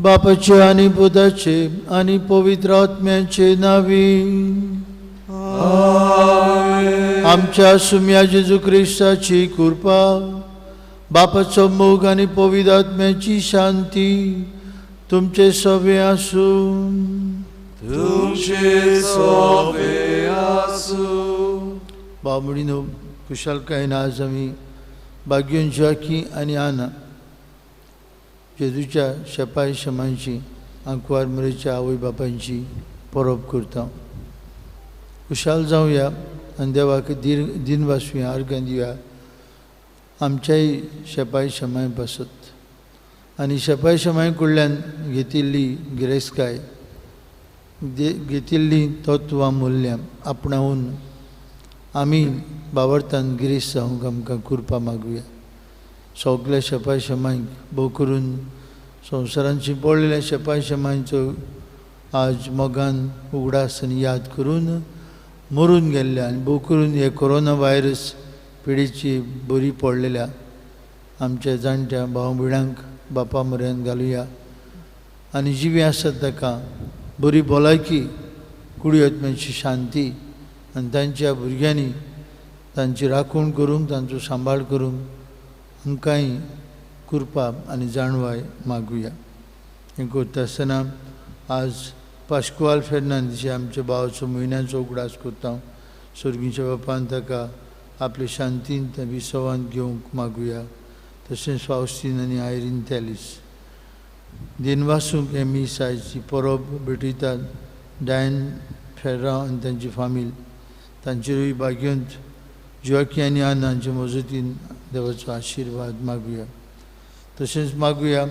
बापाचे आणि पुताचे आणि पवित्र आत्म्याचे नावी. आमच्या सुम्या जेजू ख्रिस्ताची कृपा, बापाचो मोग आणि पवित्र आत्म्याची शांती तुमचे सवे आसूं. तुमचे सवे आसूं. बाबडीनो कुशलकायेन आज आमी भाग्योन जॉकी आनी आना जेजूच्या शेपाय शमांची आंकवार मरेच्या आवय बापायची परब करता. खुशाल जावया आनी देवाक दिन वासुया, अर्घां दिवया. आमच्याय शेपाय शमाय बसत आनी शेपाय शमाय कडल्यान घेतिल्ली गिरेस्तकाय, घेतिल्ली तत्वां मूल्य आपणावून आमी बावर्तान गिरेस्त जावंक आमकां कृपा मागुया. सगल्या शेपाय शमायक भोव करून संवसारांची पडलेल्या शेपाय शमायचो आज मोगान उगडास आनी याद करून मरून गेल्ल्या आनी भोव करून हे कोरोना व्हायरस पिडेची बरी पडलेल्या आमच्या जाणट्या भाव भयणांक बापा म्हऱ्यान घालुया आनी जिवी आसात ताका बरी भलायकी, कुडीआत्म्याची शांती आनी तांच्या भुरग्यांनी तांची राखण करूंक, तांचो सांबाळ करूंक आमकांय कृपा आनी जाणवाय मागुया. हें करता आसतना आज पाश्कुआल फेर्नांदीस आमच्या भावाचो म्हयन्याचो उगडास करता. स्वर्गीच्या बापान ताका आपले शांतीन त्या विसवान घेवंक मागुया. तशेंच फावस्तीन आनी आयरीन थॅलीस दिनवासूंक एमी सायची परब भेटयतात. डायन फेर्रा आनी तांची फामील तांचेरूय भाग्यवंत जॉकी आनी आनांचे मजतीन देवाचो आशिर्वाद मागुया. तशेंच मागुया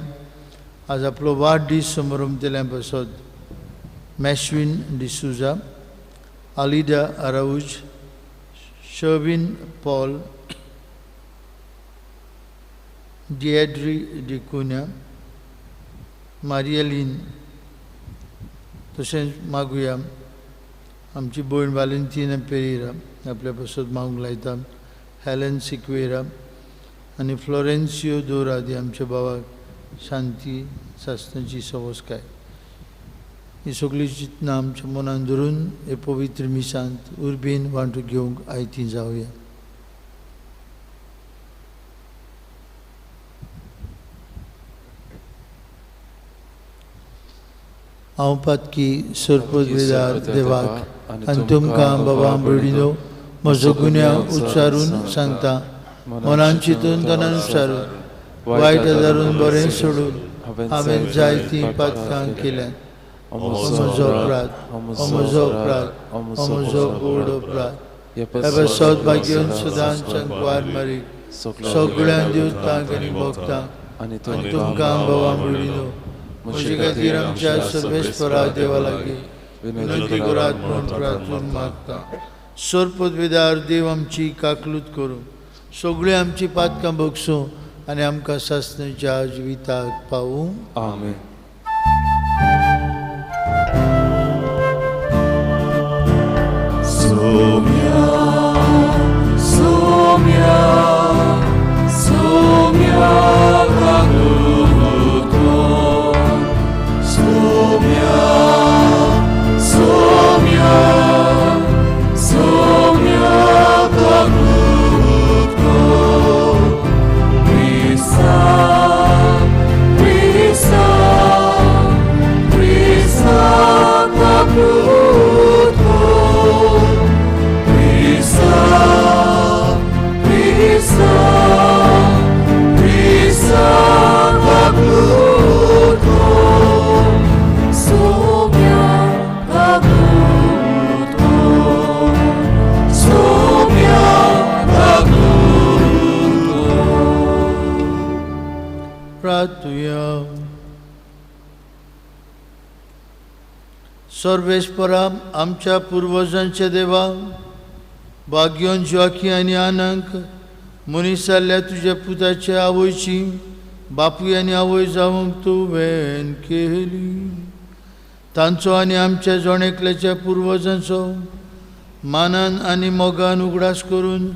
आज आपलो वाडदीस समारंभतेल्या बसत मॅश्विन डिसुजा, आलिडा आराउज, शर्विन पॉल, डिएड्री डिकुन्या, मारियलीन. तशेंच मागुया आमची भयण वालेंटिना पेरेरा आपल्या बसत मागूंक लायता. हेलेन सिक्वेरा आनी फ्लोरेन्सियो दोरादी आमच्या भावाक शांती सासणाची सवस्काय. ही सगळी चिंतनां आमच्या मनान धरून हे पवित्र मिसांत उर्बेन वांटून घेवंक आयती जावया. हांव पातकी सर्पवेदार देवाक आनी तुमकां बाबा भयणीनो म्हजो गुन्यांव उच्चारून सांगता. मनान चिंतून तनान विचारून वायट आदारून बरें सोडून हांवें जायतीं पातकां केल्यात. म्हजो अपराध, म्हजो अपराध, म्हजो व्हड अपराध. हे सौभाग्यवन सदांच वार मारीक सगळ्यांक दिवतांक आनी भोगतांक आनी तुमकां बाबा भयणीनो म्हजे खातीर आमच्या सर्वेस्परा देवा लागीं विनंती करात म्हूण प्रार्थून मागता. सर्पवेदार देव आमची काकलूत करूं, सगळीं आमची पातकां भोगसूं आनी आमकां सासणेच्या जिविताक पावूं. आमेन. सोम्या सोम्या सोम्या काकलूतो, सोम्या सोम्या सोम्या काकलूतो. प्रिसा प्रिसा प्रिसा काकलूतो. सर्वेस्परा आमच्या पुर्वजांच्या देवा, भाग्योन जॉकी आनी आनांक मनीस जाल्ल्या तुज्या पुताच्या आवयची बापूय आनी आवय जावंक तुवें केली. तांचो आनी आमच्या जोणेकल्याच्या पुर्वजांचो मानान आनी मोगान उगडास करून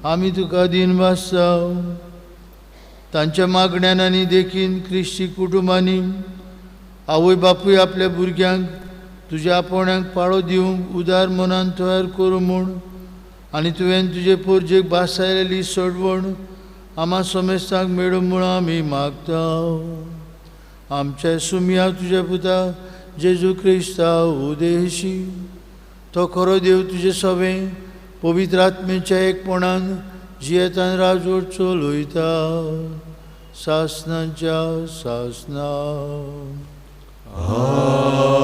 आमी तुका दिनवास जाव. तांच्या मागण्यान आनी देखीन क्रिस्ती कुटुंबांनी आवय बापूय आपल्या भुरग्यांक तुज्या आपोवण्यांक पाळो दिवंक उदार मनान तयार करूं म्हूण आनी तुवें तुजे पोरजेक भासायलेली सोडवण आम्हा समेस्तांक मेळूं म्हूण आमी मागता. आमच्या सुमया तुज्या पुता जेजू क्रिस्ता उदेशी तो खरो देव तुजे सवें पवित्र आत्मेच्या एकपणान जियेतान राजवट चलयता सासनाच्या सासना. Amen.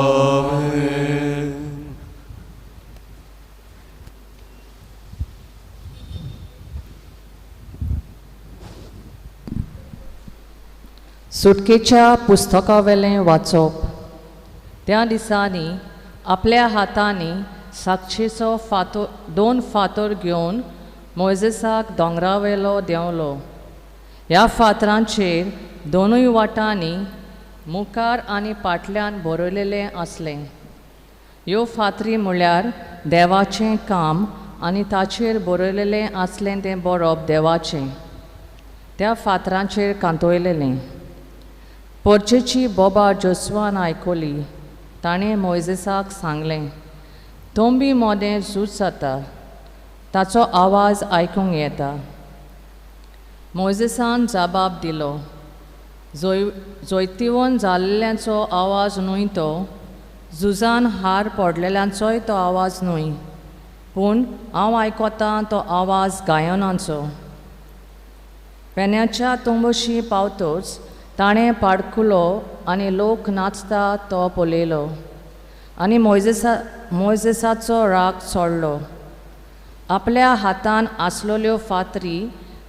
सुटकेच्या पुस्तकावेलें वाचप. त्या दिसांनी आपल्या हातांनी साक्षीचो दोन फातर घेवन मोइजेसाक दोंगरावेलो देंवलो. ह्या फातरांचेर दोनूय वाटांनी मुखार आनी फाटल्यान बरयलेलें आसलें. ह्यो फातरी म्हळ्यार देवाचें काम आनी ताचेर बरयलेलें आसलें तें बरोवप देवाचें. त्या फातरांचेर कांतोयलेलें. पोरचेची बोबा जोसवान आयकली. ताणें मोइजेसाक सांगलें, तोंबी मोदें झूज जाता, ताचो आवाज आयकूंक येता. मोइजेसान जबाब दिलो, जोयतिवोन जाल्ल्यांचो आवाज न्हय तो, झुजान हार पडलेल्यांचोय तो आवाज न्हय, पूण हांव आयकोतां तो आवाज गायनाचो. पेन्याच्या तोंबशी पावतोच ताणें पाडकुलो आनी लोक नाचता तो पळयलो आनी मोइजेसाचो राग सोडलो. आपल्या हातान आसलोल्यो फातरी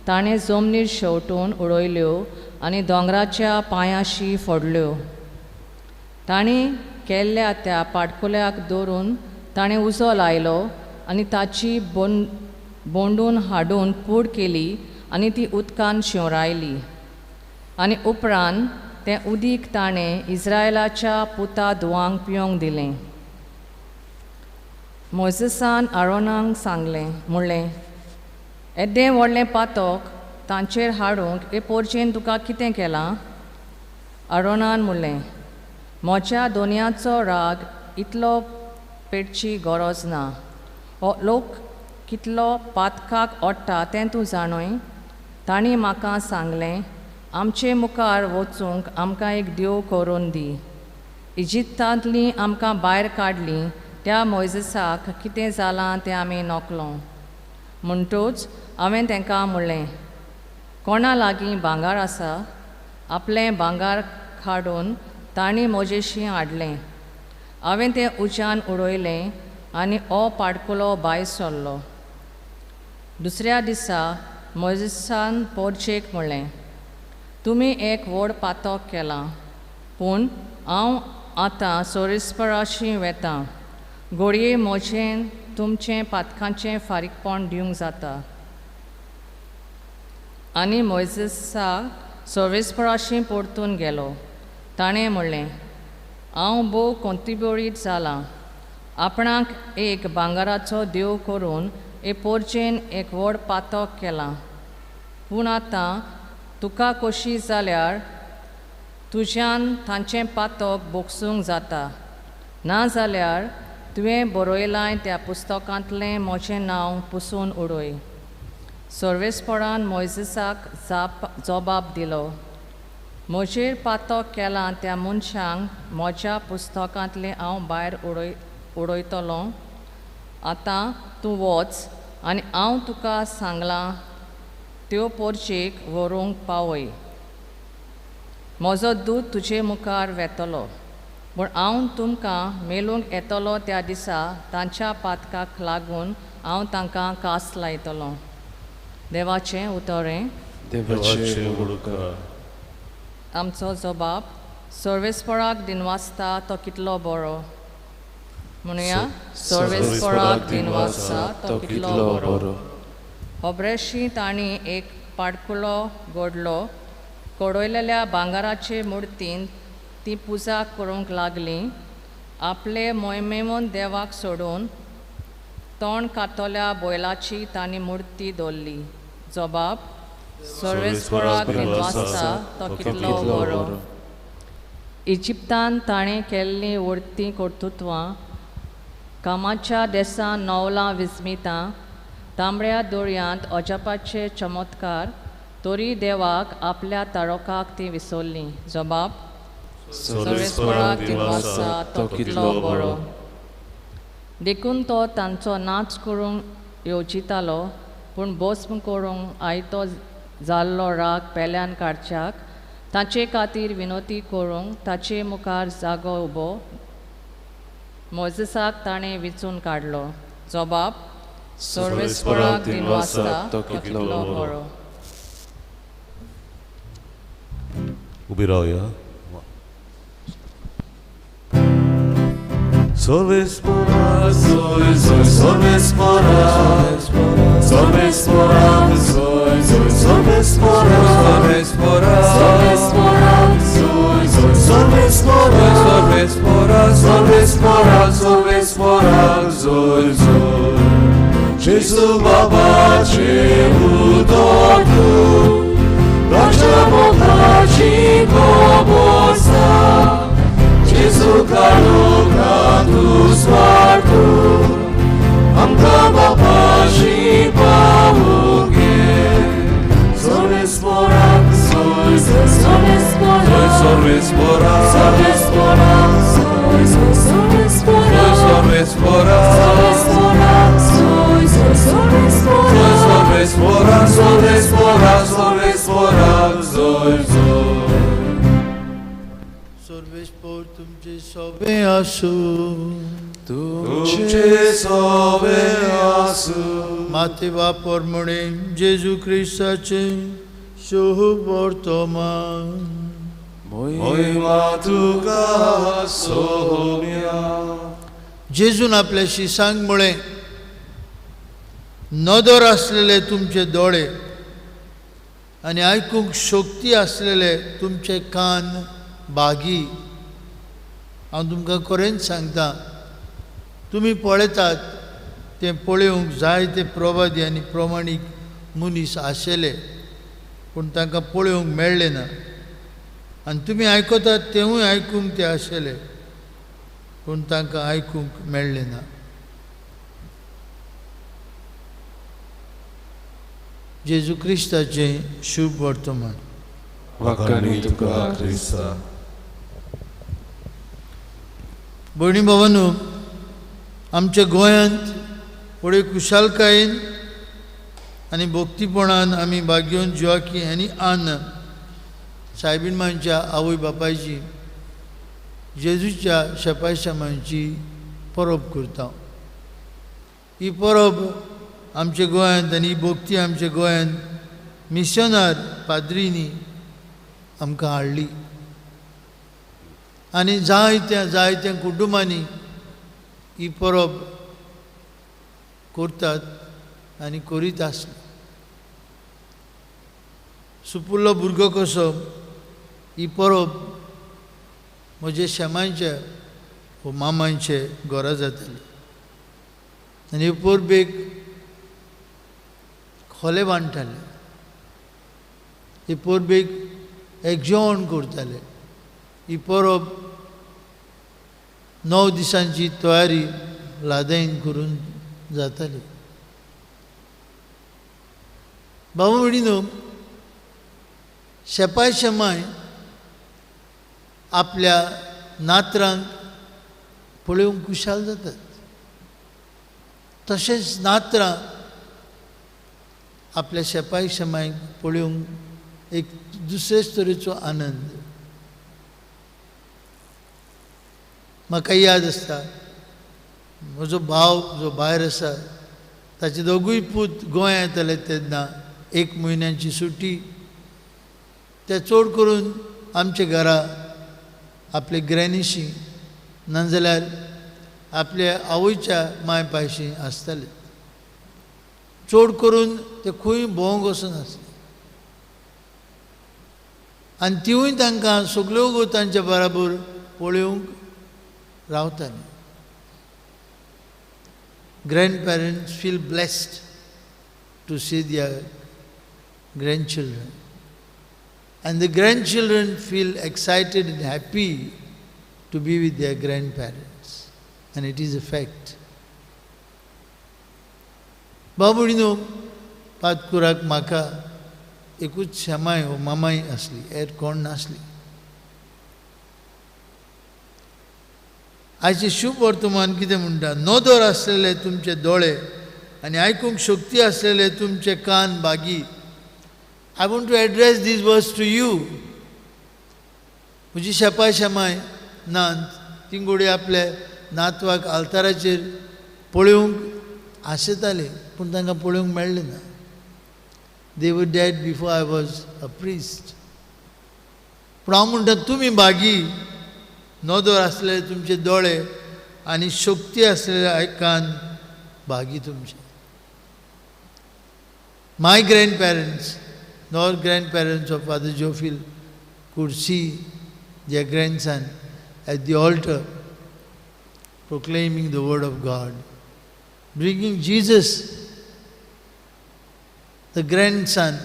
ताणें जमनीर शेवटून उडयल्यो आनी दोंगराच्या पांयाशी फोडल्यो. ताणें केल्ल्या त्या पाडकुल्याक दवरून ताणें उजो लायलो आनी ताची बोंडून हाडून कूड केली आनी ती उदकान शिंवरायली. आनी उपरांत तें उदीक ताणें इस्रायलाच्या पुता धुवांक पिवंक दिलें. मोइजेसान आरोनाक सांगलें म्हणलें, येदें व्हडलें पातोक तांचेर हाडूंक हे पोरचेन तुका कितें केलां? आरोनान म्हणलें, म्हज्या दोनयाचो राग इतलो पेटची गरज ना. हो लोक कितलो पातकाक ओडटा तें तूं जाणय. तांणी म्हाका सांगलें, आमचे मुखार वचूंक आमकां एक देव करून दी. इजिप्तांतलीं आमकां भायर काडलीं त्या मोइजेसाक कितें जालां तें आमी नोकलों. म्हणटूच हांवें तांकां म्हणलें, कोणा लागीं भांगर आसा? आपलें भांगर काडून तांणी म्हजेशी हाडलें. हांवें तें उज्यान उडयलें आनी हो पाडकुलो भायर सरलो. दुसऱ्या दिसा मोइजेसान पोरचेक म्हणलें, तुमी एक व्हड पातोक केलां, पूण हांव आतां सोरेस्पराशी वेतां. घोडये म्हजें तुमचें पातकांचें फारीकपण दिवंक जाता. आनी मोइजेसाक सोरेस्पराशी परतून गेलो. ताणें म्हणलें, हांव भोव कोंतिबोळीत जालां. आपणाक एक भांगराचो देव करून हे पोरचेन एक व्हड पातोक केलां. पूण आतां तुका खोशी जाल्यार तुज्यान तांचें पातोक बोगसूंक जाता. नाजाल्यार तुवें बरयलां त्या पुस्तकांतलें म्हजें नांव पुसून उडय. सोर्वेस्परान मोइजेसाक जबाब दिलो, म्हजेर पातोक केलां त्या मनशांक म्हज्या पुस्तकांतलें हांव भायर उडयतलों. आतां तूं वच आनी हांव तुका सांगलां त्यो पोरचेक व्हरूंक पावय. म्हजो दूत तुजे मुखार वेतलो, पूण हांव तुमकां मेलूंक येतलो त्या दिसा तांच्या पातकाक लागून हांव तांकां कास लायतलों. देवाचें उतोरें. देवाचें उडोवकार. आमचो जबाब. सोर्वेस्पराक दिनवासता तो कितलो बरो. म्हणुया, सोर्वेस्पराक दिनवासता तो कितलो बरो. होब्रेशी तांणी एक पाडकुलो घडलो. कोडयलेल्या भांगराचे मुर्तीन ती पुजा करूंक लागलीं. आपले मोहिमेमून देवाक सोडून तोंड कातोल्या बैलाची तांणी मुर्ती दवरली. जबाब. सोर्वेस्पराक दिनवासता तो कितलो बरो. इजिप्तान ताणें केल्लीं व्हडतीं कर्तुत्वां, कामाच्या देसान नवलां विस्मितां, तांबड्या दोळयांत अजापाचे चमत्कार, तोरी देवाक आपल्या तारोकाक ती विसरलीं. जबाब: सर्वेस्पराक दिनवासा तो कितलो बरो. देखून तो तांचो नाच करूंक येवजितालो, पूण भस्म करूंक आयतो जाल्लो राग पेल्यान काडच्याक, ताचे खातीर विनोती करूंक ताचे मुखार जागो उबो मोजेसाक ताणें विचून काडलो. जबाब: सर्वेस्पराक दिनवासा तो कितलो बरो. उभी राहूया. Sorvespora, soy, sorvespora, sorvespora, soy, sorvespora, sorvespora, sorvespora, soy, sorvespora, sorvespora, sorvespora, sorvespora, soy. Gesù Baba cevuto tu, lasciamo taci comosa. Gesù caluca tu sguardo, amca papaci pauche. Sorvespora, soy, sorvespora, sorvespora, sorvespora, soy, sorvespora, sorvespora, sorvespora, soy, sorvespora, sorvespora, sorvespora, sorvespora, soy. सर्वेस्पर तुमचे सोबे आसू, तुमचे सोबे आसू. माते वापर म्हणे जेजू ख्रिस्ताचे शुभ वर्तमान. महिमा तुका सोम्या. जेजून आपल्या शिसांक म्हळे, नदर असलेले तुमचे दोळे आणि आयकूंक शक्ती असलेले तुमचे कान बागी. हांव तुमकां खरेंच सांगता, तुमी पळयतात तें पळोवंक जायते प्रवादी आनी प्रमाणीक मनीस आशिल्ले, पूण तांकां पळोवंक मेळ्ळे ना. आनी तुमी आयकतात तेवूय आयकूंक ते आशिल्ले, पूण तांकां आयकूंक मेळ्ळे ना. जेजू क्रिस्ताचें शुभ वर्तमान. वाखाणी तुका क्रिस्ता. भयणी भावांनो, आमच्या गोंयांत व्हडे खुशालकायेन आनी भक्तीपणान आमी भाग्योन जिवाकी आनी आन सायबीणमांच्या आवय बापायची जेजूच्या शेपायशमांची परब करता. ही परब आमच्या गोंयांत आनी ही भक्ती आमच्या गोंयांत मिशनार पाद्रींनी आमकां हाडली. आनी जायत्या कुटुंबांनी ही परब करतात आनी करीत आसले. सुपुल्लो भुरगो कसो ही परब म्हजे शेमांच्या व मामांचे घरा जाताली. आनी हे परबेक खोले बांदताले, हे परबेक एक जेवण करताले. ही परब 9 दिसांची तयारी लादायन करून जाताली. भाऊ भयणीनो, शेपाय शेमाय आपल्या नातरांक पळोवंक खुशाल जातात. तशेंच नातरां आपल्या शेपाय शेमायक पळोवंक एक दुसरेच तरेचो आनंद. म्हाका याद आसता, म्हजो भाव जो भायर आसा ताचे दोगूय पूत गोंयांत येताले तेन्ना 1 म्हयन्याची सुटी ते चड करून आमच्या घरा आपले ग्रॅनिशी नाजाल्यार आपल्या आवयच्या माय पायशी आसताले. चड करून ते खंय भोंवंक वचून आसले आनी तिवूय तांकां सगल्यो गो तांच्या बराबर पळोवंक रावताली. Grandparents feel blessed to see their grandchildren. And the grandchildren feel excited and happy to be with their grandparents. And it is a fact. बाबुडीनो पातकुराक म्हाका एकूच शेमाय वो मामाय आसली, एर कोण नासली. आयचे शुभ वर्तमान कितें म्हणटा, नोदोर आसलेले तुमचे दोळे आनी आयकूंक शक्ती आसलेले तुमचे कान बागी. I want to address these words to you. म्हजी शेपाय शेमाय नात तिंगोडी आपल्या नातवाक आल्ताराचेर पळोवंक आशेताले, पूण तांकां पळोवंक मेळ्ळें ना. They were dead before I was a priest. पूण हांव म्हणटा तुमी बागी, नोदोर आसलेले तुमचे दोळे आनी शक्ती आसलेले कान बागी तुमचे. My grandparents, nor grandparents of Father Jofil, could see their grandson at the altar proclaiming the word of God, bringing Jesus, the grandson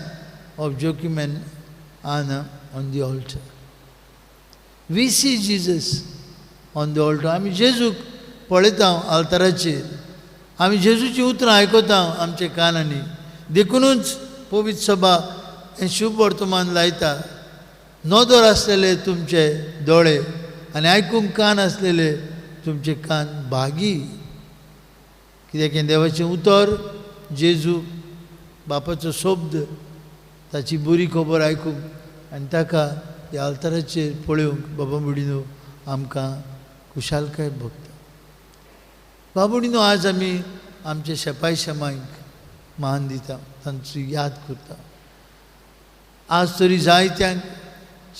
of Joachim and Anna, on the altar. We see Jesus on the altar. आमी जेजूक पळयता आल्ताराचेर, आमी जेजूची उतरां आयकता आमचे कानांनी. देखूनच पवित्र सभा हें शुभ वर्तमान लायता. नोदोर आसलेले तुमचे दोळे आनी आयकूंक कान आसलेले तुमचे कान बागी. कित्याक हें देवाचें उतर, जेजू बापाचो शब्द, ताची बरी खबर आयकूंक आनी ताका ह्या आल्ताराचेर पळोवंक बाबा बुडीनो आमकां खुशालकाय भोगता. बाबुडीनो आज आमी आमचे शेपाय शेमांक मान दिता, तांची याद करता. आज तरी जायत्यांक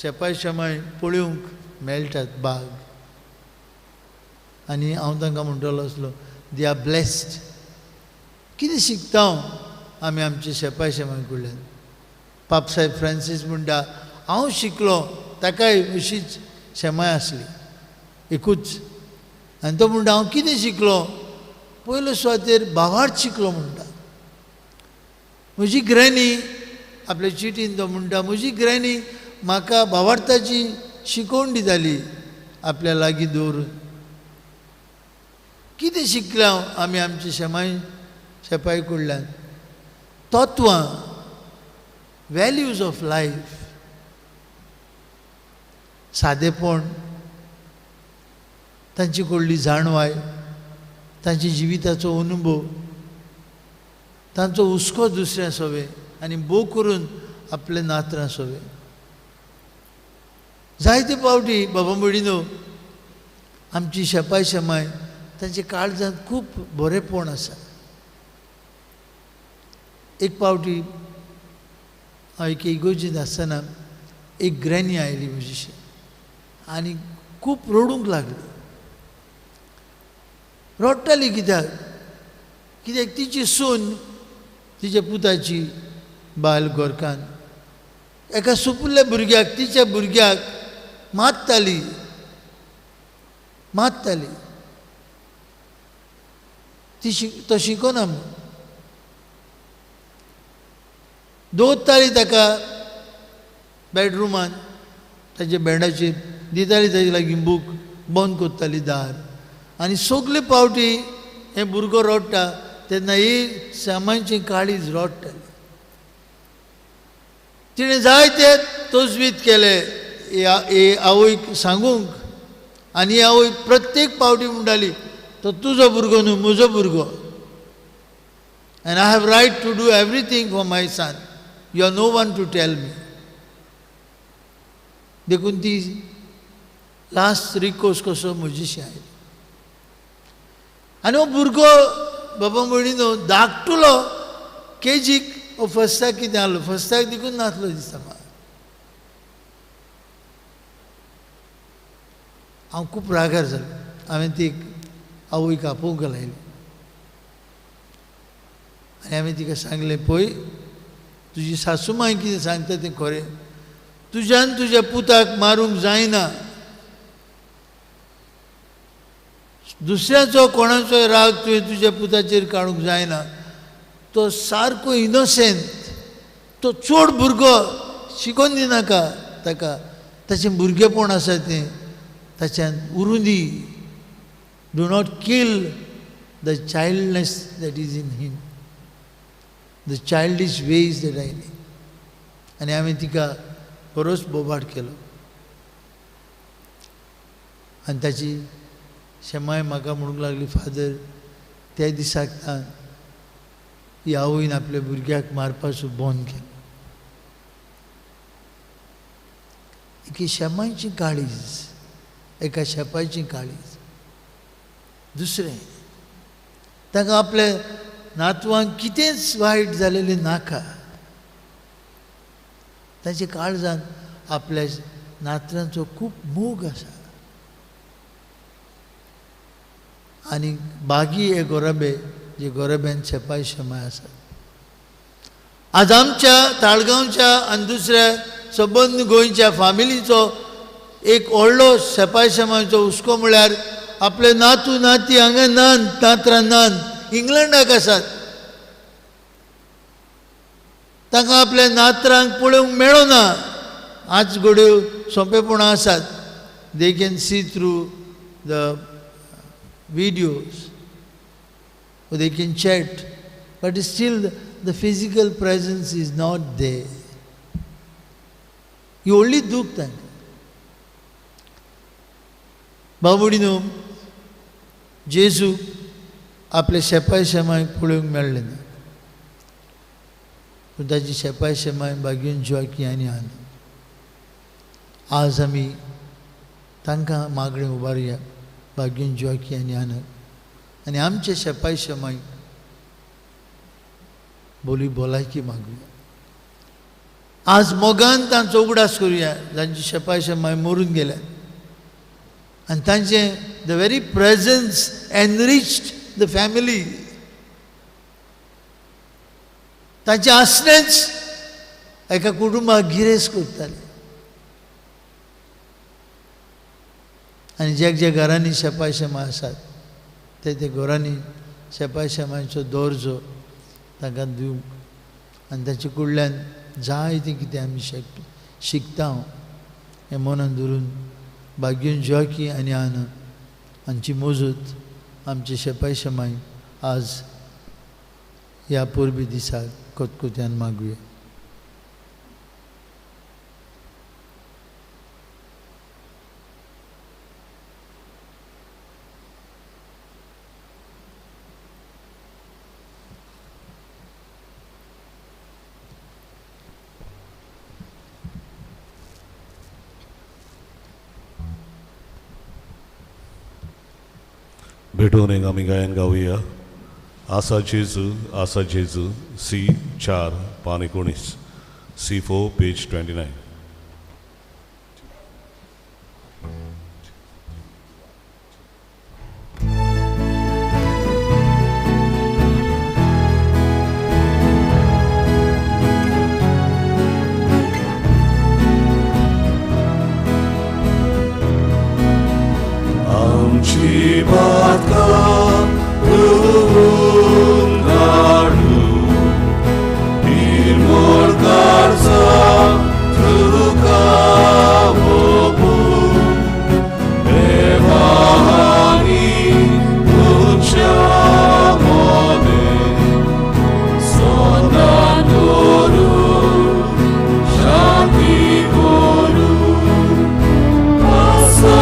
शेपाय शेमाय पळोवंक मेळटात बाग, आनी हांव तांकां म्हणटलो आसलो, दे आर ब्लेस्ड. कितें शिकता आमी आमचे शेपाय शेमाय कडल्यान. पापसाहेब फ्रांसीस म्हणटा, हांव शिकलो, ताकाय अशीच शेमाय आसली एकूच. आनी तो म्हणटा, हांव कितें शिकलो, पयलो सुवातेर भावार्थ शिकलो म्हणटा. म्हजी ग्रॅनी, आपल्या चिटीन तो म्हणटा, म्हजी ग्रॅनी म्हाका भावार्थाची शिकोवण दिताली आपल्या लागीं दवरून. कितें शिकल्या आमी आमचे शेपाय कडल्यान? तत्वां, वॅल्यूज ऑफ लायफ, सादेपण, तांची कडली जाणवाय, तांची जिविताचो अनुभव, तांचो हुस्को दुसऱ्या सोवे आनी भोव करून आपले नात्रां सोवे. जायते पावटी बाबा बुडीनो आमची शेपाय शेमाय तांचे काळजांत खूब बरेपण आसा. एक पावटी हांव एक इगोर्जेंत आसतना एक ग्रॅनी आयली म्हजीशी आनी खूब रडूंक लागली. रडटाली कित्याक तिची सून तिच्या पुताची बायल गोरकान एका सुपुल्ल्या भुरग्याक, तिच्या भुरग्याक मारताली. तो शिकोना म्हूण दवरताली ताका बेडरुमान, ताच्या बेडाचेर दिताली ताजे लागीं बूक, बंद करताली दार. आनी सगळे पावटी हें भुरगो रडटा तेन्ना ही सामानची काळीज रडटाली. तिणें जायते तजवीज केले हे आवयक सांगूंक, आनी आवय प्रत्येक पावटी म्हणटाली, तो तुजो भुरगो न्हू, म्हजो भुरगो, and I have right to do everything for my son, you are no one to tell me. देखून ती लास्ट रिकोर्स कसो म्हजीशी आयली. आनी हो भुरगो बाबा म्हणिनो धाकटुलो केजीक वो फस्टाक कितें आहलो, फस्टाक देखून नासलो दिसता म्हाका. हांव खूब रागार जालो. हांवें ती आवयक आपोवंक लायली आनी हांवें तिका सांगलें, पळय तुजी सासूमाय कितें सांगता तें खरें. तुज्यान तुज्या पुताक मारूंक जायना. दुसऱ्याचो कोणाचोय राग तुवें तुज्या पुताचेर काडूंक जायना. तो सारको इनोसेंट, तो चड भुरगो शिकोवन दिनाका ताका ताचें भुरगेपण आसा तें ताच्यान उरूं दी. Do not kill the childness that is in him, the childish ways that I नी. आनी हांवें तिका बरोच बोबाड केलो. आनी ताची शेमाय म्हाका म्हणूंक लागली, फादर त्या दिसाक ह्या आवयन आपल्या भुरग्याक मारपाचो बंद केलो. एके शेमायची काळीज, एका शेपायची काळीज. दुसरें, ताका आपल्या नातवांक कितेंच वायट जालेलें नाका. ताच्या काळजान आपल्या नातरांचो खूब मोग आसा. आनी बागी हे गोरबे, जे गोरब्यान शेपाय शेमाय आसात. आज आमच्या ताळगांवच्या आनी दुसऱ्या सबंद गोंयच्या फामिलीचो एक व्हडलो शेपाय शेमायचो हुस्को म्हळ्यार आपले नातू नाती हांगा नात, नातरां नात, इंग्लंडाक आसात. तांकां आपल्या नातरांक पळोवंक मेळना. आज घडयो सोंपेपणां आसात. They can see through the videos, or they can chat, but still the physical presence is not there. You only dukh तांकां. बाबुडीनो, जेजू आपले शेपाय शेमायक पळोवंक मेळ्ळें ना, पूण ताची शेपाय शेमाय बागेन जोकी आनी आना. आज आमी तांकां मागणें उबारया, बागेन जोकी आनी आनक, आनी आमचे शेपाय शेमायक बोली भलायकी मागुया. आज मोगान तांचो उगडास करुया, जांची शेपाय शेमाय मरून गेल्यात. आनी तांचें the very presence enriched the family. तांचें आसणेंच एका कुटुंबाक गिरेस्त करतालें. आनी ज्या ज्या घरांनी शेपाय शेमाय आसात ते घरांनी शेपाय शेमायचो दर्जो तांकां दिवंक आनी ताचे कडल्यान जायतें कितें आमी शिकता हें मनान धरून बागेन जोकी आनी आना हांची मोजूत आमचे शेपाय शेमाय आज ह्या परबी दिसाक कोतकोत्यान मागुया. भेटून एक आमी गायन गावया. आसा जेजू C4 पान 19, C4 पेज 29. आमची बातका धुवून काढू, निर्मळ कारचा तुका मोगू. देवानी तुझ्या मोने सोनान करू, शांती करू. आसा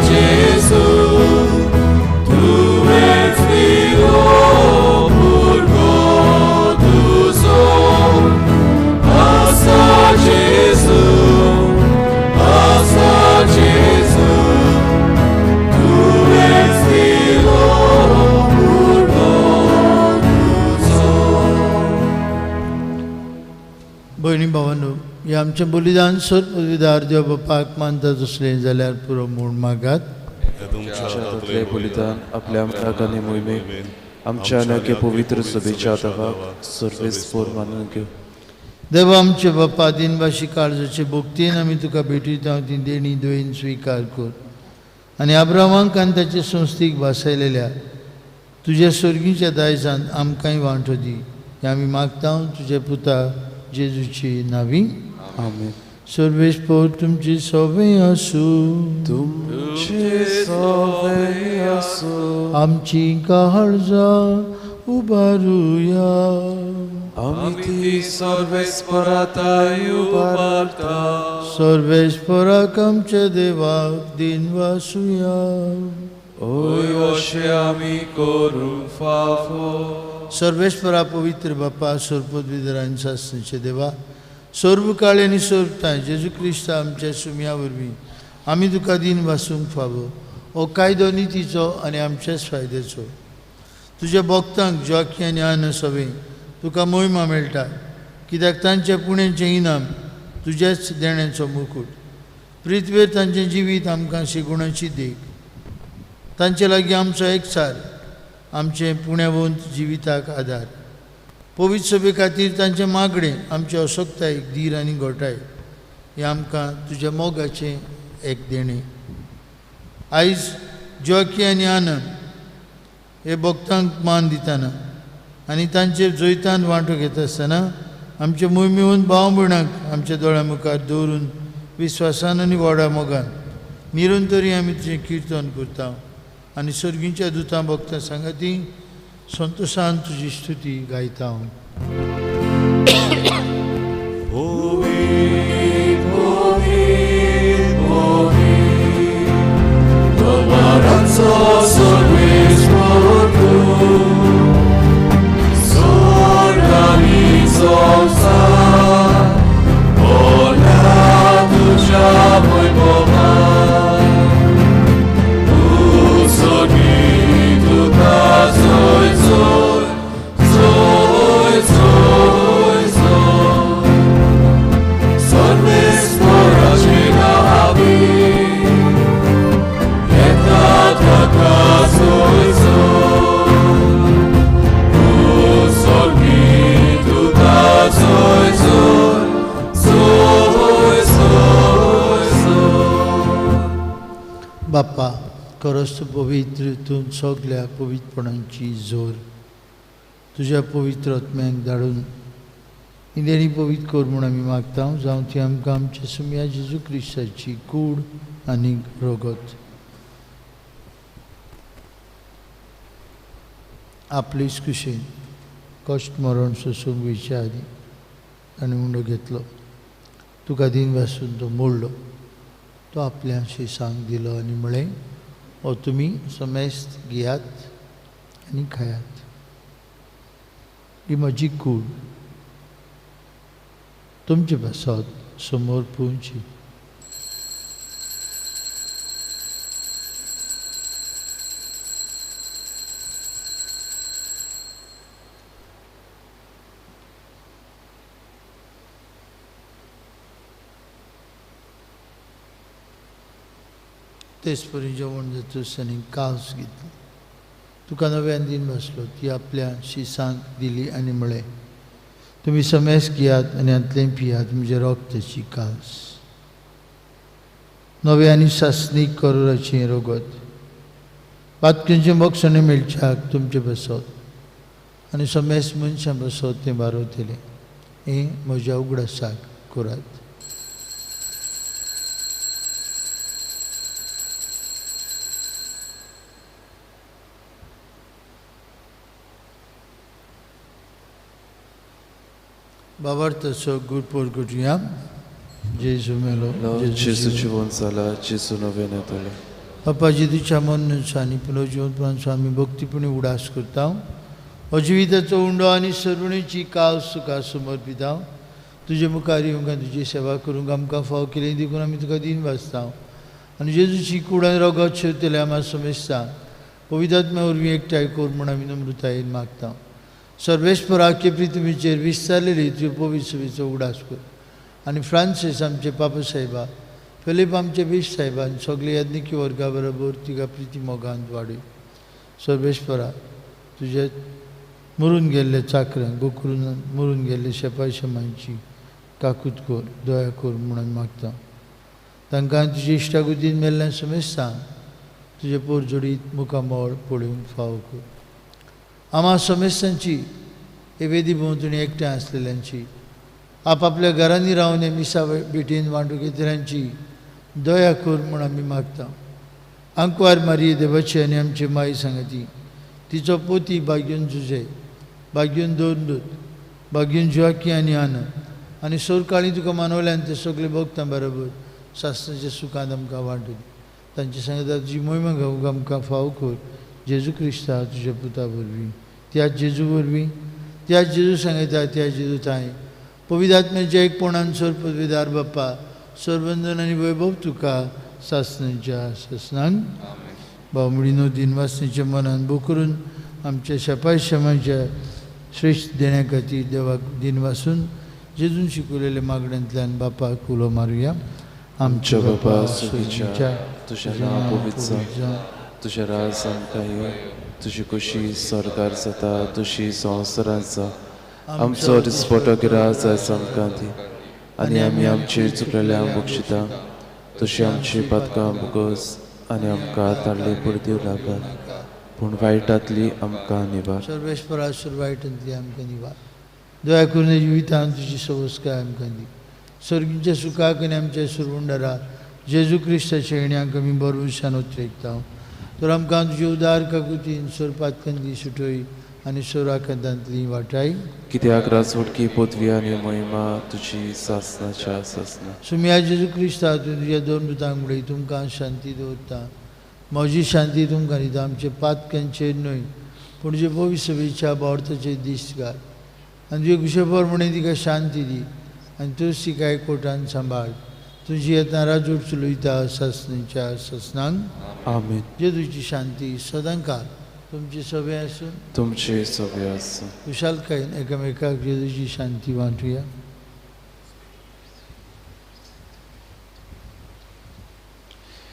Jesu, tuveți Dio purgo tuzo. Asa Jesu, tuveți Dio purgo tuzo. भयणी भावांनो, हे आमचें बलिदान सत पदवीदार देव बापाक मानता तसलें जाल्यार पुरो म्हूण मागात. तुमच्या बलिदान आपल्या रागाने मोहिमेक आमच्या नगे पवित्र सभेच्या आदाराक सर्वेस्पोर मानून घेव. देवा आमचे बापा, दिनवाशी काळजाचे भोगतीन आमी तुका भेटयता, ती देणी दोयन स्विकार कर. आनी अब्रामांक आनी ताचे संस्थीक भासयलेल्या तुज्या सर्गीच्या दायजांत आमकांय वांटो दी. हे आमी मागता तुजे पुता जेजूची नावी. आमेन. सर्वेस्पर तुमची सवय आसूं, तुमचे सवय आसूं, आमची काळजां उबारुया. आमी ती सर्वेस्पराताय उबारता. सर्वेस्पराक आमच्या देवाक दिन वासुया. ओय अशें आमी करूंक फावो. सर्वेस्परा पवित्र बापा सर्वपदवीधरांचे शास्त्रीचे देवा, सर्व काळे आनी सर्वताय जेजू क्रिस्ता आमच्या सुमया वरवीं आमी तुका दिन वासूंक फावो. हो कायदो नितीचो आनी आमच्याच फायद्याचो. तुज्या भक्तांक जॉकी आनी आन सवे तुका मोहिमा मेळटा, कित्याक तांच्या पुण्यांचें इनाम तुज्याच देण्याचो मुकूट. पृथ्वीर तांचें जिवीत आमकां शिगुणाची देख. तांचे लागीं आमचो एकचार, आमचे पुण्यवंत जिविताक आदार. पवित्र सभे खातीर तांचें मागणें आमचे अशक्तायेक धीर आनी घोटाय. हें आमकां तुज्या मोगाचें एक देणें. आयज जॉकी आनी आनंद हे भक्तांक मान दितना आनी तांचेर जैतान वांटो घेता आसतना आमचे मोहिमेवंत भाव भयणांक आमच्या दोळ्या मुखार दवरून विस्वासान आनी व्हडा मोगान निरंतरी आमी तुजें किर्तन करता आनी सर्गींच्या दुतां भक्तां सांगाती संतोशान तुजी स्तुती गायता हांव. बाप्पा खरोच तूं पवित्र, तूं सगल्या पवित्रपणांची जोर तुज्या पवित्र आत्म्याक धाडून इंदेणी पवित्र कर म्हूण आमी मागता. जावं ती आमकां आमच्या सुमया जेजू क्रिस्ताची कूड आनी रगत आपलीच कुशेन कश्ट मरण सोसूंक वयच्या आदी ताणें उंडो घेतलो. तुका दिन वासून तो मोडलो. तो आपल्या शिसांक दिलो आनी म्हळें, हो तुमी समेस्त घेयात आनी खायात. ही म्हजी कूड तुमचे पासत समोर पोवची. तेच परी जेवण जाता आसतना कास घेतली. तुका नव्यान दिन बसलो. ती आपल्या शिसांक दिली आनी म्हळें, तुमी समेस्त घेयात आनी हातलें पियात म्हणजे रक्ताची कास. नवे आनी सासणीक करोराचें रगत बातक्यांचें मोक्षणें मेळच्याक तुमचे बसत आनी समेस्त मनशां बसत तें बारवतलें. हें म्हज्या उगडासाक करात. बाबार्थाचो गुरपूर करुया. जेजू मेलो, जेजू जिवंत जाला, जेजू नवें येतलो. बापा जेजूच्या मनसा आनी पुनर्जिवंतपणाचो आमी भक्तीपणी उडास करता. हो जिविताचो उंडो आनी सरवणेची कास तुका समर्पिता. तुजे मुखार येवंक आनी तुजी सेवा करूंक आमकां फाव केलें देखून आमी तुका दिन वाचता. आनी जेजूची कूड आनी रगत शेवतले आम्हा समेस्ता पवित्रात्म्या वरवीं एकठांय कर म्हूण आमी नम्रतायेन मागता. सर्वेस्पर आख्खे पृथ्वीचेर विस्तारलेली तुजे पवित्र सभेचो उगडास कर. आनी फ्रांसीस आमचे पापा साहेबा, फिलीप आमचे बीश साहेबान सगळे यज्ञिकी वर्गा बरोबर तिका प्रिती मोगांत वाडय. सर्वेस्परा तुजे मरून गेल्ले चाकरांक गोकुळान मरून गेल्ले शेपाय शेमांची काकूत कर, दया कर म्हणून मागता. तांकां तुजे इश्टागुतीन मेल्ल्या समेस्ता तुजे पोरजोडीत मुखामोळ पळोवंक फाव कर. आम्हा समेस्तांची हे वेदी भोंवतणी एकठांय आसलेल्यांची आपापल्या घरांनी रावन हे मिसा भेटीन वांटूक येतल्यांची दया कर म्हूण आमी मागता. आंकवार मारये देवाची आनी आमचे माई सांगती तिचो पोती भाग्यून जुजे भाग्यून दोरदूत भाग्यून जुआकी आनी आनंद आनी सोरकाळी तुका मानवल्यान ते सगळे भक्तां बरोबर सासणाच्या सुखांत आमकां वांटून तांचे सांगता तुजी मोहिमा गावूंक आमकां फाव कर जेजू क्रिस्ता तुज्या पुता वरवीं त्याच जेजू वरवीं त्याच जेजू सांगता त्या जेजू थंय पवित्र आत्म्याच्या एकपणान सोर पदवीदार बाप्पा सोरबंदन आनी वैभव तुका सासणाच्या सासणांक भावमळीनो दिनवासनेच्या मनान भोव करून आमच्या शपाय शमाच्या श्रेष्ठ देण्या खातीर देवाक दिनवासून जेजून शिकवलेल्या मागण्यांतल्यान बापाक उलो मारुया. आमच्या बापा सुखीच्या तुझें नांव पवित्र जावं तुजें राज आमकां येवं तुजी कुशी सरकार जाता तुजी संवसारांत जावं आमचो दिसपटो गिराय आयज आमकां दी आनी आमी आमचेर चुकलेल्यांक बक्षिता तशी आमची पातकां बुगोस आनी आमकां ताळ्ळी पडदीव नाका पूण वायटांतली आमकां निवार. सर्वेस्परा सुरवायटांतली आमकां निवार. दया करून जिवितांत तुजी सवस्काय आमकां दी. सर्गीच्या सुखाक आनी आमच्या सुरवंडरा जेजू क्रिस्ताच्या येण्याक आमी बरोवशान उतरयता. तर आमकां तुजे उदार काकुतीन सोर पातकांतली सुटोय आनी सोराकांतांतली वाटाय कित्याक राजवटकी पदवी आनी महिमा तुजी सासणाच्या सासना. सुम्या जेजू क्रिस्ता तूं तुज्या दोन दुतांक उडय तुमकां शांती दवरता. म्हजी शांती तुमकां दिता. आमचे पातकांचेर न्हय पूण जे भव्य सभेच्या बावर्थाचेर दीस घाल आनी तुजे कुशेपर म्हणून तिका शांती दी आनी तूं सिकाय कोटान सांबाळ. तुजी येता राजवट चलयता सासणेच्या सासणांक आमीन. जेजूची शांती सदांकाळ तुमचे सभे आसून तुमचे सगळे आसूं. खुशालकायेन एकामेकाक जेजूची शांती वांटुया.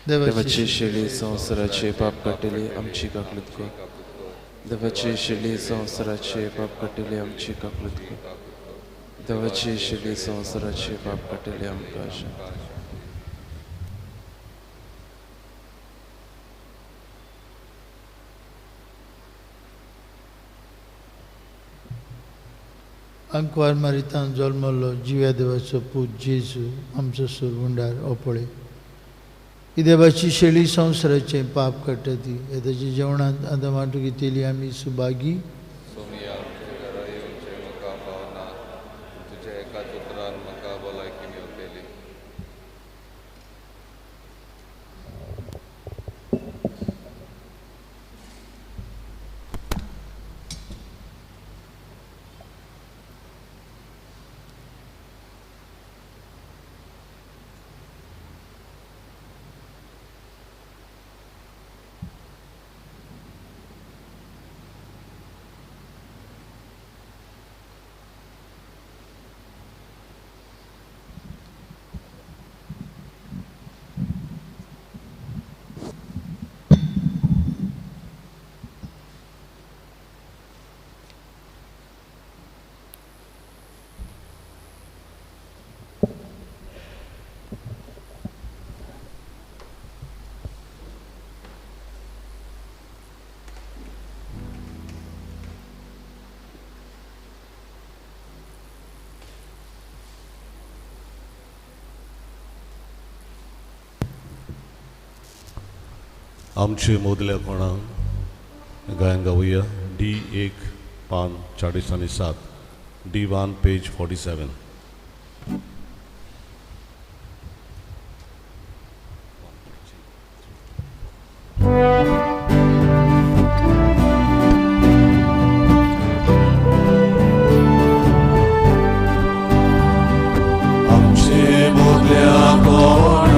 देवाची शेळी संवसाराचे पाप काटिली आमची काकलूत कर. देवाची शेळी संवसाराचे पाप काटिली आमची काकलूत कर. देवाची शेळी संवसाराचे पाप काटिली आमकां शांती. आंकवार मारितान जल्मलो जिव्या देवाचो पूत जेजू आमचो सुरवंडार ओपळे ही देवाची शेळी संवसाराचें पाप काडटा ती येताच्या जेवणांत आतां वांटूक घेतली आमी सुभागी. आमचे मोदल्या कोणाक गायन गावुया. D1 पान 47 D1 पेज 47. आमचे मोदल्या कोणाक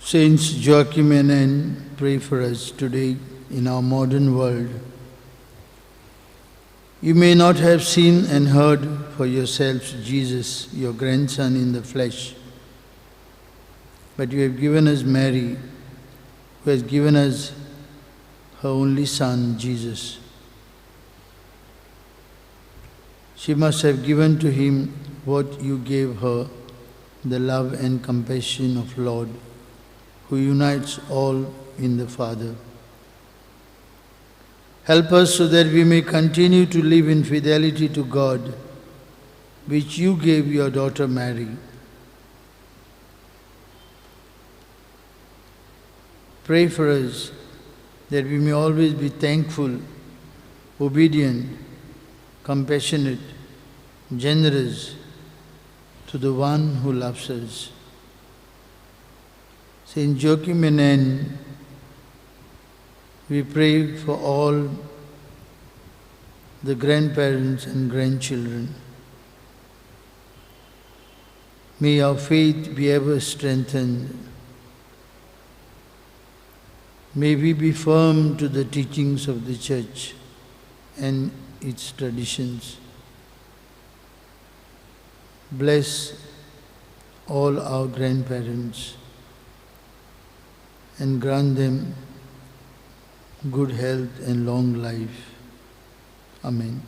Saints Joachim and Anne, pray for us today in our modern world. You may not have seen and heard for yourselves Jesus, your grandson in the flesh, but you have given us Mary, who has given us her only son, Jesus. She must have given to him what you gave her, the love and compassion of Lord, who unites all in the Father. Help us so that we may continue to live in fidelity to God, which you gave your daughter Mary. Pray for us that we may always be thankful, obedient, compassionate, generous to the one who loves us. Saint Joachim and Anne, we pray for all the grandparents and grandchildren. May our faith be ever strengthened. May we be firm to the teachings of the Church and its traditions. Bless all our grandparents and grant them good health and long life. Amen.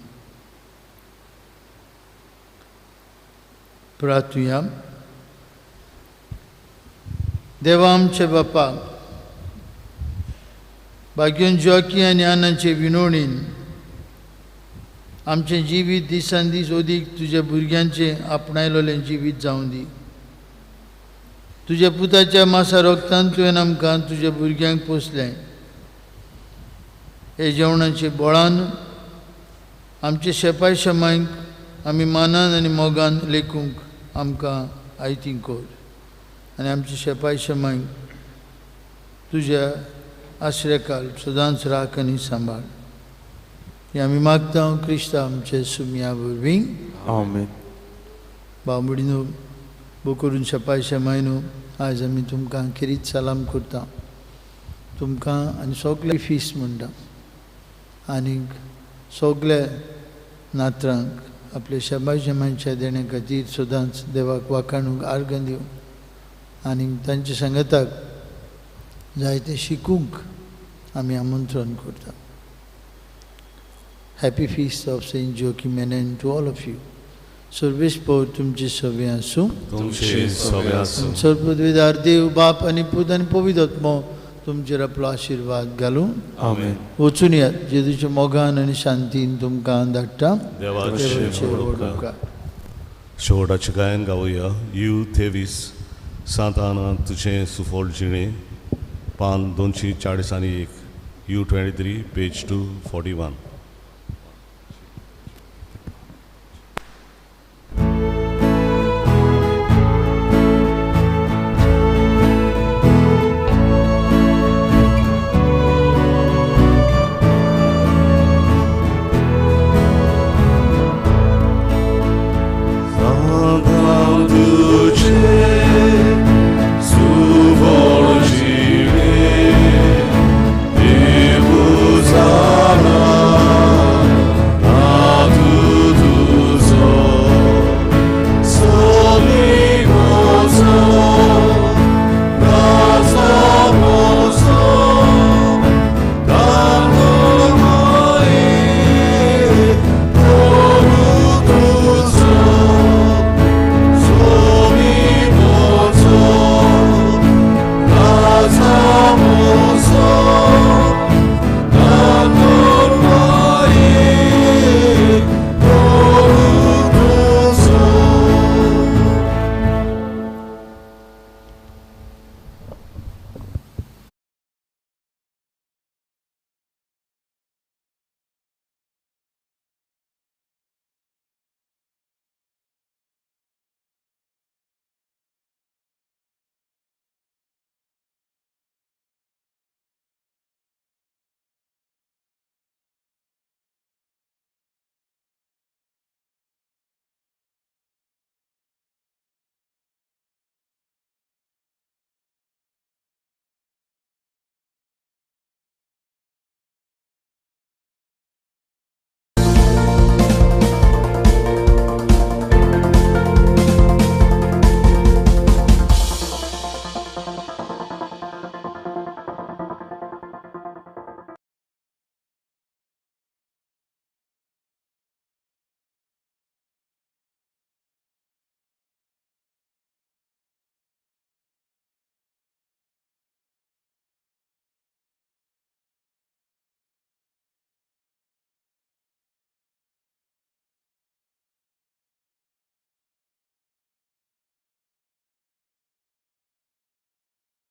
प्रार्थूया. देवा आमचे बापा, भाग्यवन जोकी आनी आनंदचे विनोणीन आमचें जिवीत दिसान दीस ओदीक तुज्या भुरग्यांचें आपणायलोलें जिवीत जावं दी. तुज्या पुताच्या मासा रोगतान तुवें आमकां तुज्या भुरग्यांक पोसलें. हे जेवणाचे बळान आमचे शेपाय शमांक आमी मानान आनी मोगान लेखूंक आमकां आयतीं कोर. आनी आमचे शेपाय शमांक तुज्या आश्रयकाल सदांच राख आनी सांबाळ. हे आमी मागता क्रिस्ता आमचे सुमया वरवीं. आमेन. भाव भयणीनो, बो करून शेपाय शमायनो, आज आमी तुमकां खेरीत सलाम करता. तुमकां आनी सगळे फीस म्हणटा. आनीक सगल्या नातरांक आपले शेबाय शमायच्या देण्या खातीर सदांच देवाक वाखाणूंक आर्गां दिवं. आनीक तांचे सांगताक जायते शिकूंक आमी आमंत्रण करता. Happy feast of Saint Joachim and Anne to all of you. सर्वेस्पर तुमचे सवे आसूं. तुमचे सवे आसूं. सर्वपदवीदार देव बाप आनी पूत आनी पवित्र आत्मो तुमचेर आपलो आशिर्वाद घालूं. आमेन. वचून यात. जेजूच्या मोगान आनी शांतीन तुमकां धाडटा. देवाचे उपकार. शेवटाचें गायन गावुया. यू 23 सांताना तुझें सुफोल जिणें, पान 241. You 23 page 241.